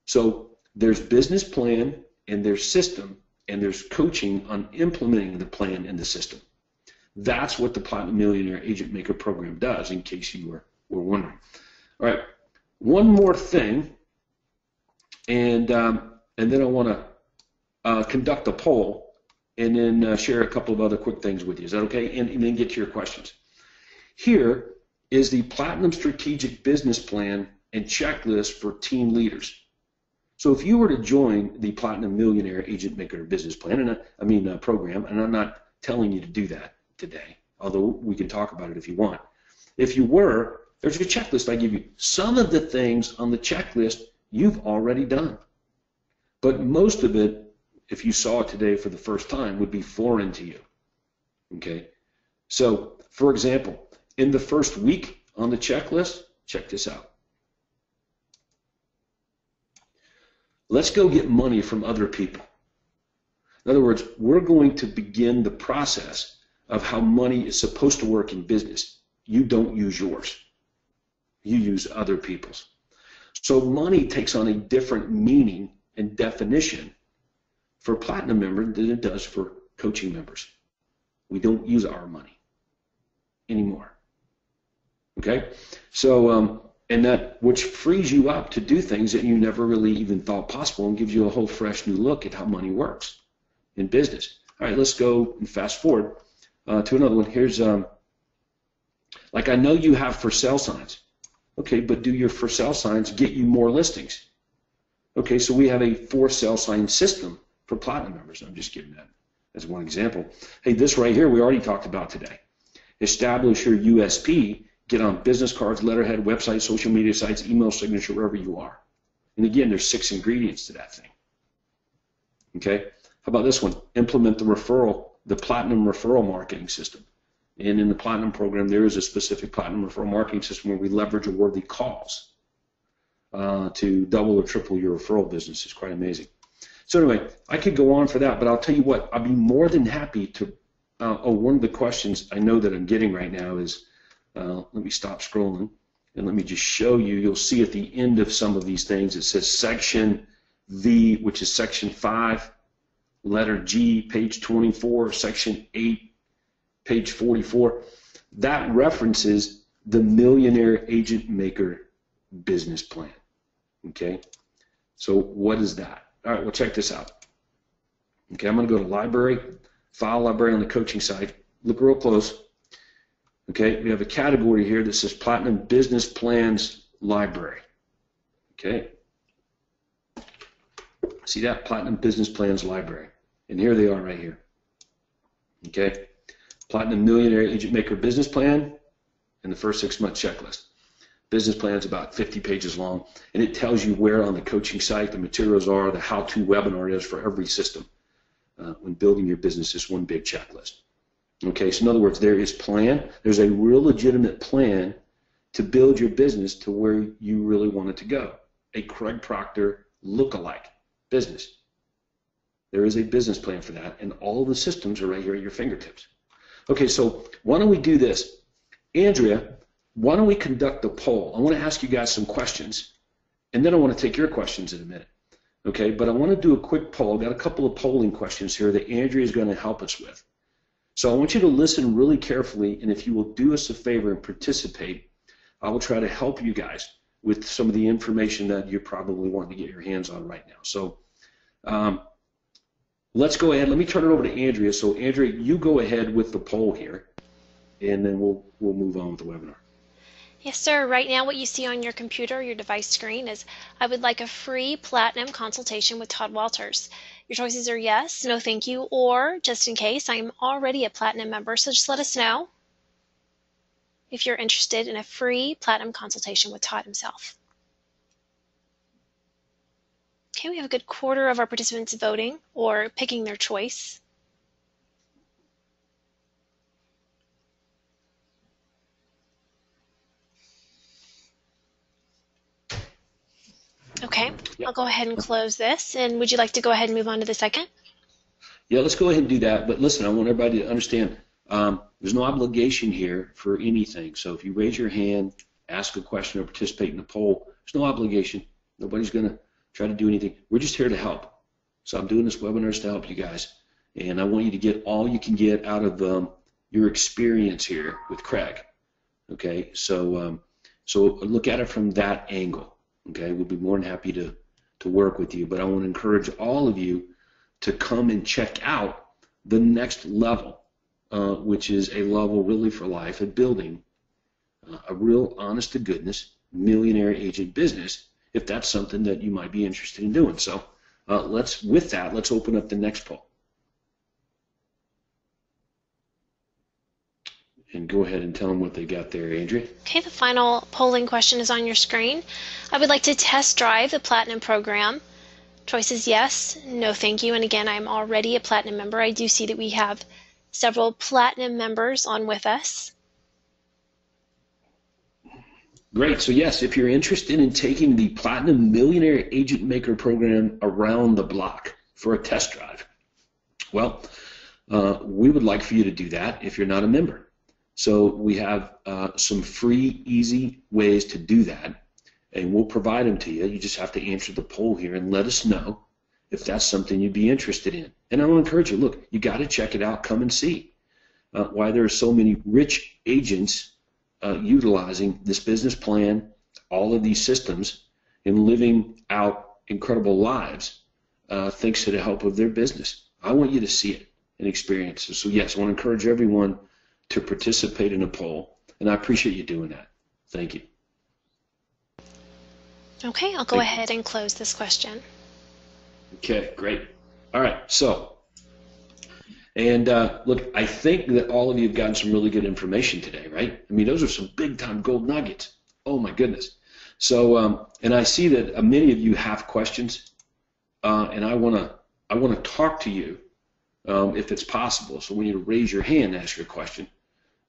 So there's business plan and there's system and there's coaching on implementing the plan and the system. That's what the Platinum Millionaire Agent Maker program does, in case you were wondering. All right, one more thing, and then I want to conduct a poll and then share a couple of other quick things with you. Is that okay? And then get to your questions. Here is the Platinum Strategic Business Plan and Checklist for Team Leaders. So if you were to join the Platinum Millionaire Agent Maker Business Plan, program, and I'm not telling you to do that today, although we can talk about it if you want. If you were, there's a checklist I give you. Some of the things on the checklist you've already done, but most of it, if you saw it today for the first time, would be foreign to you. Okay, so For example, in the first week on the checklist, check this out. Let's go get money from other people. In other words, we're going to begin the process of how money is supposed to work in business. You don't use yours. You use other people's. So money takes on a different meaning and definition for Platinum members than it does for coaching members. We don't use our money anymore. Okay? So, and that, which frees you up to do things that you never really even thought possible and gives you a whole fresh new look at how money works in business. All right, let's go and fast forward to another one. Here's, like I know you have for sale signs. Okay, but do your for sale signs get you more listings? Okay, so we have a for sale sign system for Platinum members. I'm just giving that as one example. Hey, this right here we already talked about today. Establish your USP. Get on business cards, letterhead, website, social media sites, email signature, wherever you are. And again, there's 6 ingredients to that thing. Okay? How about this one? Implement the Platinum referral marketing system. And in the Platinum program, there is a specific Platinum referral marketing system where we leverage worthy calls to double or triple your referral business. It's quite amazing. So anyway, I could go on for that, but I'll tell you what, I'll be more than happy to, one of the questions I know that I'm getting right now is, let me stop scrolling and let me just show you. You'll see at the end of some of these things it says section V, which is section 5, letter G, page 24, section 8, page 44. That references the Millionaire Agent Maker business plan. Okay, so what is that? All right, well, check this out. Okay, I'm going to go to library, file library on the coaching site. Look real close. Okay, we have a category here that says Platinum Business Plans Library. Okay, see that? Platinum Business Plans Library. And here they are right here. Okay, Platinum Millionaire Agent Maker Business Plan and the first 6-month checklist. Business plan is about 50 pages long, and it tells you where on the coaching site the materials are, the how-to webinar is for every system. When building your business, is one big checklist. Okay, so in other words, there is plan. There's a real legitimate plan to build your business to where you really want it to go. A Craig Proctor look-alike business. There is a business plan for that, and all the systems are right here at your fingertips. Okay, so why don't we do this? Andrea, why don't we conduct a poll? I want to ask you guys some questions, and then I want to take your questions in a minute. Okay, but I want to do a quick poll. I've got a couple of polling questions here that Andrea is going to help us with. So I want you to listen really carefully, and if you will do us a favor and participate, I will try to help you guys with some of the information that you're probably wanting to get your hands on right now. So let's go ahead. Let me turn it over to Andrea. So Andrea, you go ahead with the poll here, and then we'll move on with the webinar. Yes, sir. Right now what you see on your computer, your device screen, is I would like a free Platinum consultation with Todd Walters. Your choices are yes, no thank you, or just in case, I'm already a Platinum member, so just let us know if you're interested in a free Platinum consultation with Todd himself. Okay, we have a good quarter of our participants voting or picking their choice. Okay, I'll go ahead and close this. And would you like to go ahead and move on to the second? Yeah, let's go ahead and do that. But listen, I want everybody to understand there's no obligation here for anything. So if you raise your hand, ask a question, or participate in the poll, there's no obligation. Nobody's going to try to do anything. We're just here to help. So I'm doing this webinar to help you guys. And I want you to get all you can get out of your experience here with Craig. Okay, so look at it from that angle. Okay, we'll be more than happy to work with you, but I want to encourage all of you to come and check out the next level, which is a level really for life at building a real honest-to-goodness millionaire agent business, if that's something that you might be interested in doing. So let's open up the next poll. And go ahead and tell them what they got there, Andrea. Okay, the final polling question is on your screen. I would like to test drive the Platinum program. Choices yes, no thank you, and again, I'm already a Platinum member. I do see that we have several Platinum members on with us. Great. So yes, if you're interested in taking the Platinum Millionaire Agent Maker program around the block for a test drive, well, we would like for you to do that if you're not a member. So we have some free, easy ways to do that, and we'll provide them to you. You just have to answer the poll here and let us know if that's something you'd be interested in. And I want to encourage you, look, you got to check it out. Come and see why there are so many rich agents utilizing this business plan, all of these systems, and living out incredible lives thanks to the help of their business. I want you to see it and experience it. So yes, I want to encourage everyone to participate in a poll, and I appreciate you doing that. Thank you. Okay, I'll go ahead and close this question. Okay, great. All right, so, and look, I think that all of you have gotten some really good information today, right? I mean, those are some big-time gold nuggets. Oh, my goodness. So, and I see that many of you have questions, and I want to talk to you if it's possible. So we need to raise your hand and ask your question.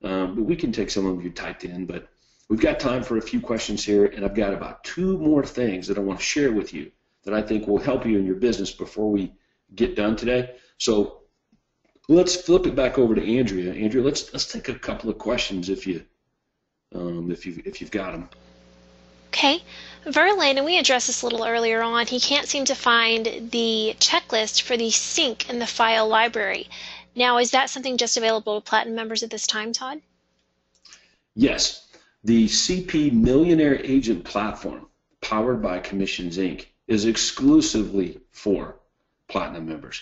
But we can take some of you typed in, but we've got time for a few questions here, and I've got about 2 more things that I want to share with you that I think will help you in your business before we get done today. So let's flip it back over to Andrea. Andrea, let's take a couple of questions if you've got them. Okay, Verlin, and we addressed this a little earlier on, he can't seem to find the checklist for the sync in the file library. Now, is that something just available to Platinum members at this time, Todd? Yes. The CP Millionaire Agent Platform, powered by Commissions, Inc., is exclusively for Platinum members.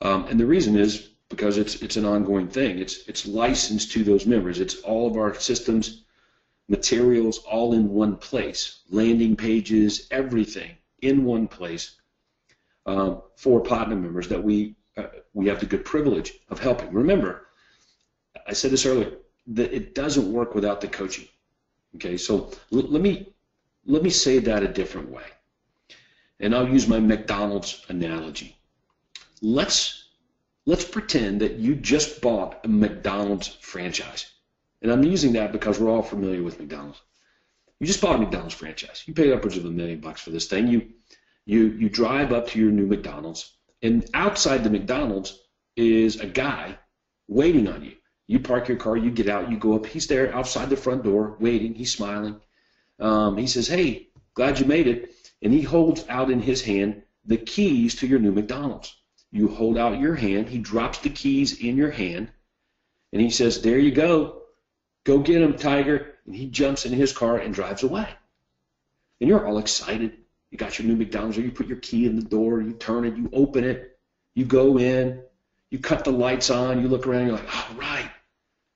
And the reason is because it's an ongoing thing. It's licensed to those members. It's all of our systems, materials, all in one place, landing pages, everything in one place for Platinum members that we have the good privilege of helping. Remember, I said this earlier, that it doesn't work without the coaching. Okay, so let me say that a different way, and I'll use my McDonald's analogy. Let's pretend that you just bought a McDonald's franchise, and I'm using that because we're all familiar with McDonald's. You just bought a McDonald's franchise. You paid upwards of $1 million for this thing. You drive up to your new McDonald's, and outside the McDonald's is a guy waiting on you. You park your car, you get out, you go up. He's there outside the front door waiting. He's smiling. He says, "Hey, glad you made it." And he holds out in his hand the keys to your new McDonald's. You hold out your hand. He drops the keys in your hand, and he says, "There you go. Go get him, Tiger." And he jumps in his car and drives away. And you're all excited. You got your new McDonald's, or you put your key in the door, you turn it, you open it, you go in, you cut the lights on, you look around, you're like, "All right,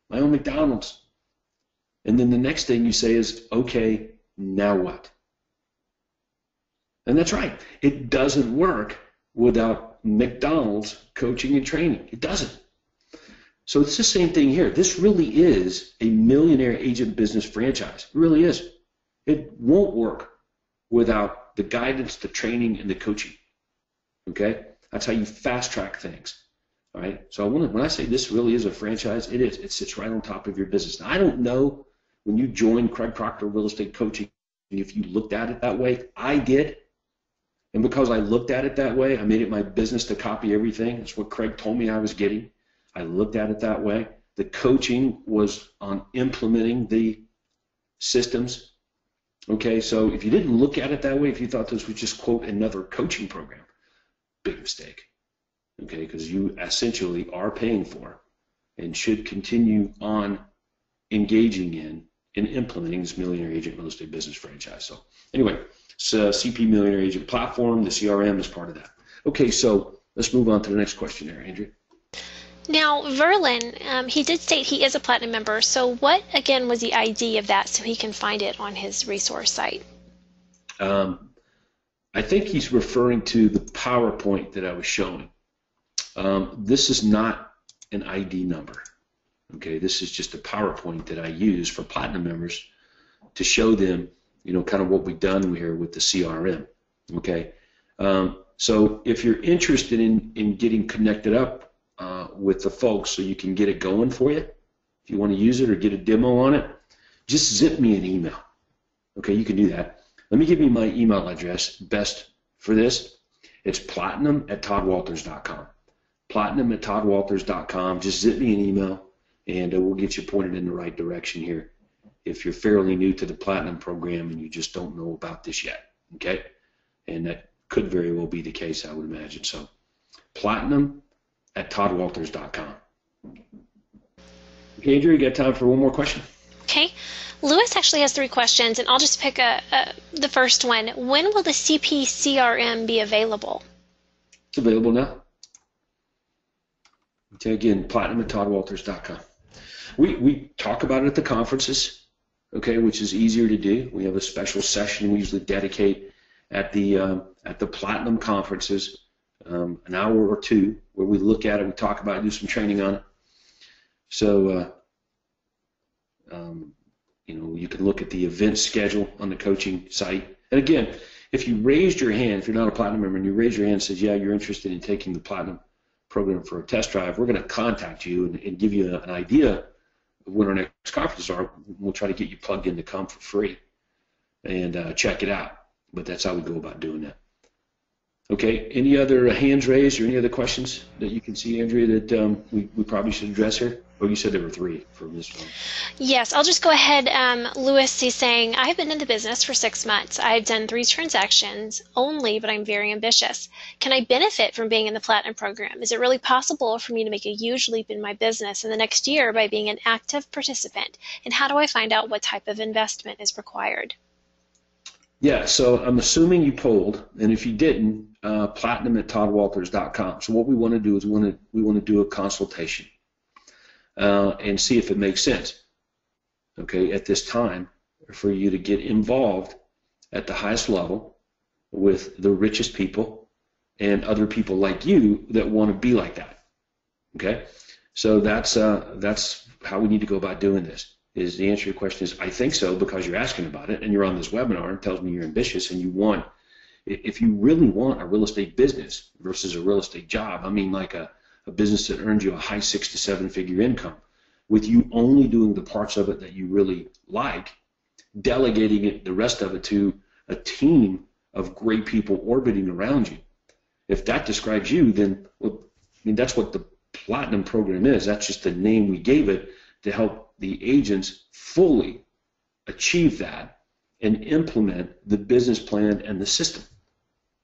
my own McDonald's." And then the next thing you say is, "Okay, now what?" And that's right. It doesn't work without McDonald's coaching and training. It doesn't. So it's the same thing here. This really is a millionaire agent business franchise. It really is. It won't work without the guidance, the training, and the coaching. Okay? That's how you fast track things. All right? So when I say this really is a franchise, it is. It sits right on top of your business. Now, I don't know when you joined Craig Proctor Real Estate Coaching if you looked at it that way. I did. And because I looked at it that way, I made it my business to copy everything. That's what Craig told me I was getting. I looked at it that way. The coaching was on implementing the systems. Okay, so if you didn't look at it that way, if you thought this was just, quote, another coaching program, big mistake. Okay, because you essentially are paying for and should continue on engaging in and implementing this Millionaire Agent Real Estate Business franchise. So anyway, so CP Millionaire Agent Platform, the CRM is part of that. Okay, so let's move on to the next question there, Andrew. Now, Verlin, he did state he is a Platinum member, so what, again, was the ID of that so he can find it on his resource site? I think he's referring to the PowerPoint that I was showing. This is not an ID number. Okay, this is just a PowerPoint that I use for Platinum members to show them, you know, kind of what we've done here with the CRM. Okay, so if you're interested in getting connected up with the folks so you can get it going for you, if you want to use it or get a demo on it, just zip me an email. Okay, you can do that. Let me give you my email address, best for this. It's platinum@toddwalters.com. Platinum@toddwalters.com. Just zip me an email, and we'll get you pointed in the right direction here if you're fairly new to the Platinum program and you just don't know about this yet, okay? And that could very well be the case, I would imagine. So platinum@toddwalters.com. Okay, Andrew, you got time for one more question? Okay. Lewis actually has 3 questions, and I'll just pick the first one. When will the CPCRM be available? It's available now. Okay, again, platinum@toddwalters.com. We talk about it at the conferences, okay, which is easier to do. We have a special session we usually dedicate at the Platinum conferences, an hour or two, where we look at it, we talk about it, do some training on it. So, you can look at the event schedule on the coaching site. And again, if you raised your hand, if you're not a Platinum member and you raise your hand and says, yeah, you're interested in taking the Platinum program for a test drive, we're going to contact you and give you an idea of when our next conferences are. We'll try to get you plugged in to come for free and check it out. But that's how we go about doing that. Okay, any other hands raised or any other questions that you can see, Andrea, that we probably should address here? Oh, you said there were 3 for this one. Yes, I'll just go ahead. Lewis is saying, I've been in the business for 6 months. I've done 3 transactions only, but I'm very ambitious. Can I benefit from being in the Platinum program? Is it really possible for me to make a huge leap in my business in the next year by being an active participant? And how do I find out what type of investment is required? Yeah, so I'm assuming you polled, and if you didn't, platinum@toddwalters.com. So what we want to do is we want to do a consultation and see if it makes sense, okay, at this time for you to get involved at the highest level with the richest people and other people like you that want to be like that, okay? So that's how we need to go about doing this. Is the answer to your question is I think so, because you're asking about it and you're on this webinar and tells me you're ambitious and you want, if you really want a real estate business versus a real estate job, I mean like a business that earns you a high 6 to 7 figure income with you only doing the parts of it that you really like, delegating it, the rest of it to a team of great people orbiting around you. If that describes you, then that's what the Platinum program is. That's just the name we gave it to help the agents fully achieve that and implement the business plan and the system.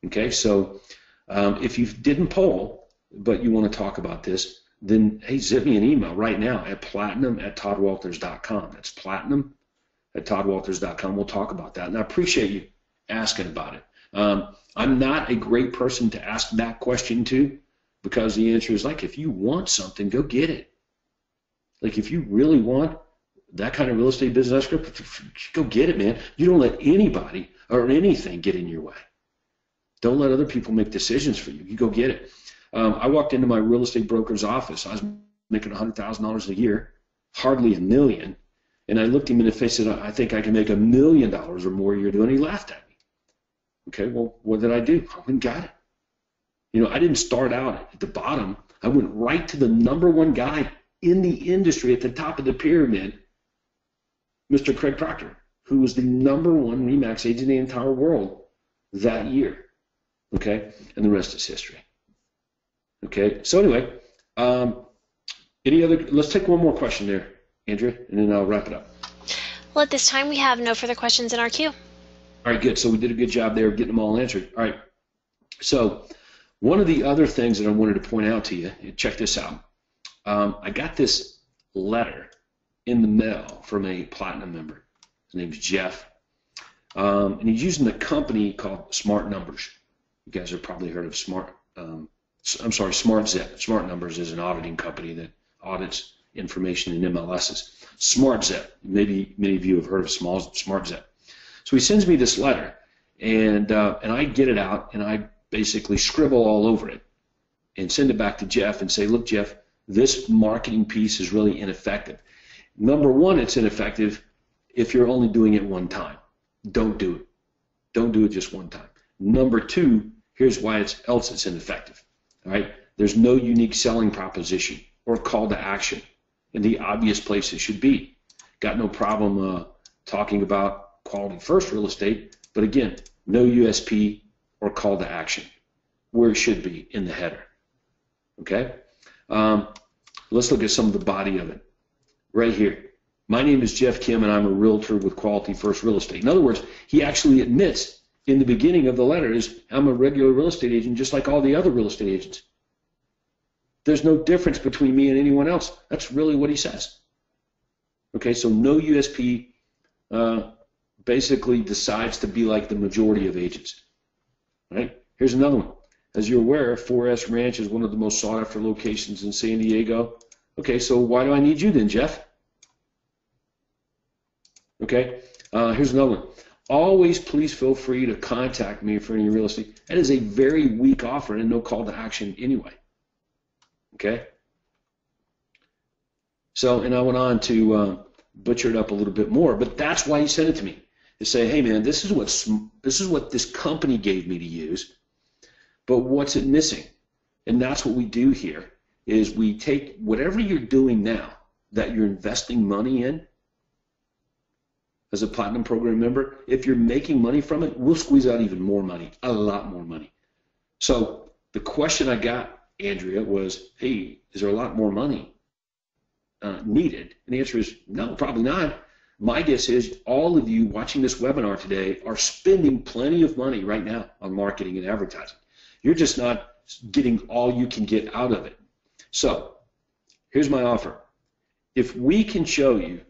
Okay, so if you didn't poll, but you want to talk about this, then hey, zip me an email right now at platinum@toddwalters.com. That's platinum@toddwalters.com. We'll talk about that. And I appreciate you asking about it. I'm not a great person to ask that question to, because the answer is like, if you want something, go get it. Like if you really want that kind of real estate business, go get it, man. You don't let anybody or anything get in your way. Don't let other people make decisions for you. You go get it. I walked into my real estate broker's office. I was making $100,000 a year, hardly $1 million. And I looked him in the face and said, I think I can make $1 million or more a year doing it. He laughed at me. Okay, well, what did I do? I went and got it. I didn't start out at the bottom. I went right to the #1 guy in the industry at the top of the pyramid, Mr. Craig Proctor, who was the #1 RE/MAX agent in the entire world that year. Okay, and the rest is history. Okay, so anyway, let's take one more question there, Andrea, and then I'll wrap it up. Well, at this time, we have no further questions in our queue. All right, good. So we did a good job there of getting them all answered. All right, so one of the other things that I wanted to point out to you, check this out. I got this letter in the mail from a Platinum member. His name's Jeff, and he's using a company called Smart Numbers. You guys have probably heard of Smart Zip. Smart Numbers is an auditing company that audits information in MLSs. Smart Zip, maybe many of you have heard of Smart Zip. So he sends me this letter, and I get it out, and I basically scribble all over it and send it back to Jeff and say, look, Jeff, this marketing piece is really ineffective. #1, it's ineffective if you're only doing it one time. Don't do it. Don't do it just one time. #2, here's why else it's ineffective. All right? There's no unique selling proposition or call to action in the obvious place it should be. Got no problem talking about quality first real estate, but again, no USP or call to action where it should be in the header. Okay? Let's look at some of the body of it. Right here. My name is Jeff Kim, and I'm a realtor with Quality First Real Estate. In other words, he actually admits in the beginning of the letter is, I'm a regular real estate agent just like all the other real estate agents. There's no difference between me and anyone else. That's really what he says. Okay, so no USP basically decides to be like the majority of agents. Right? Here's another one. As you're aware, 4S Ranch is one of the most sought-after locations in San Diego. Okay, so why do I need you then, Jeff? Okay, here's another one. Always please feel free to contact me for any real estate. That is a very weak offer and no call to action anyway. Okay? So, and I went on to butcher it up a little bit more, but that's why he sent it to me. To say, hey man, this is what this company gave me to use, but what's it missing? And that's what we do here, is we take whatever you're doing now that you're investing money in, as a Platinum Program member, if you're making money from it, we'll squeeze out even more money, a lot more money. So the question I got, Andrea, was, hey, is there a lot more money needed? And the answer is no, probably not. My guess is all of you watching this webinar today are spending plenty of money right now on marketing and advertising. You're just not getting all you can get out of it. So here's my offer. If we can show you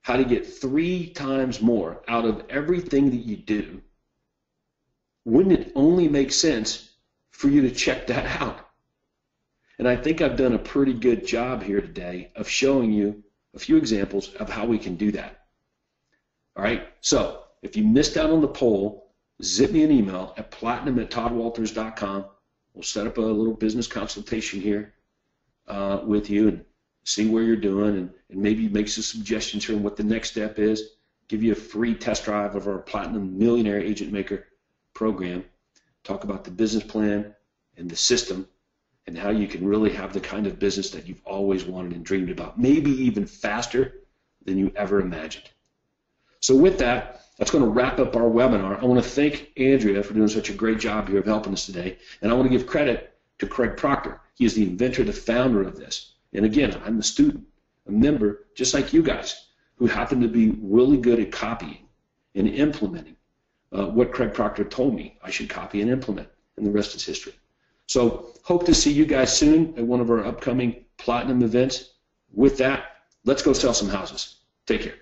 how to get 3 times more out of everything that you do, wouldn't it only make sense for you to check that out? And I think I've done a pretty good job here today of showing you a few examples of how we can do that. All right, so if you missed out on the poll, zip me an email at platinum@toddwalters.com. We'll set up a little business consultation here with you and see where you're doing, and maybe make some suggestions here on what the next step is. Give you a free test drive of our Platinum Millionaire Agent Maker program. Talk about the business plan and the system and how you can really have the kind of business that you've always wanted and dreamed about, maybe even faster than you ever imagined. So with that, that's going to wrap up our webinar. I want to thank Andrea for doing such a great job here of helping us today, and I want to give credit to Craig Proctor. He is the inventor, the founder of this. And again, I'm a student, a member, just like you guys, who happen to be really good at copying and implementing what Craig Proctor told me I should copy and implement, and the rest is history. So hope to see you guys soon at one of our upcoming Platinum events. With that, let's go sell some houses. Take care.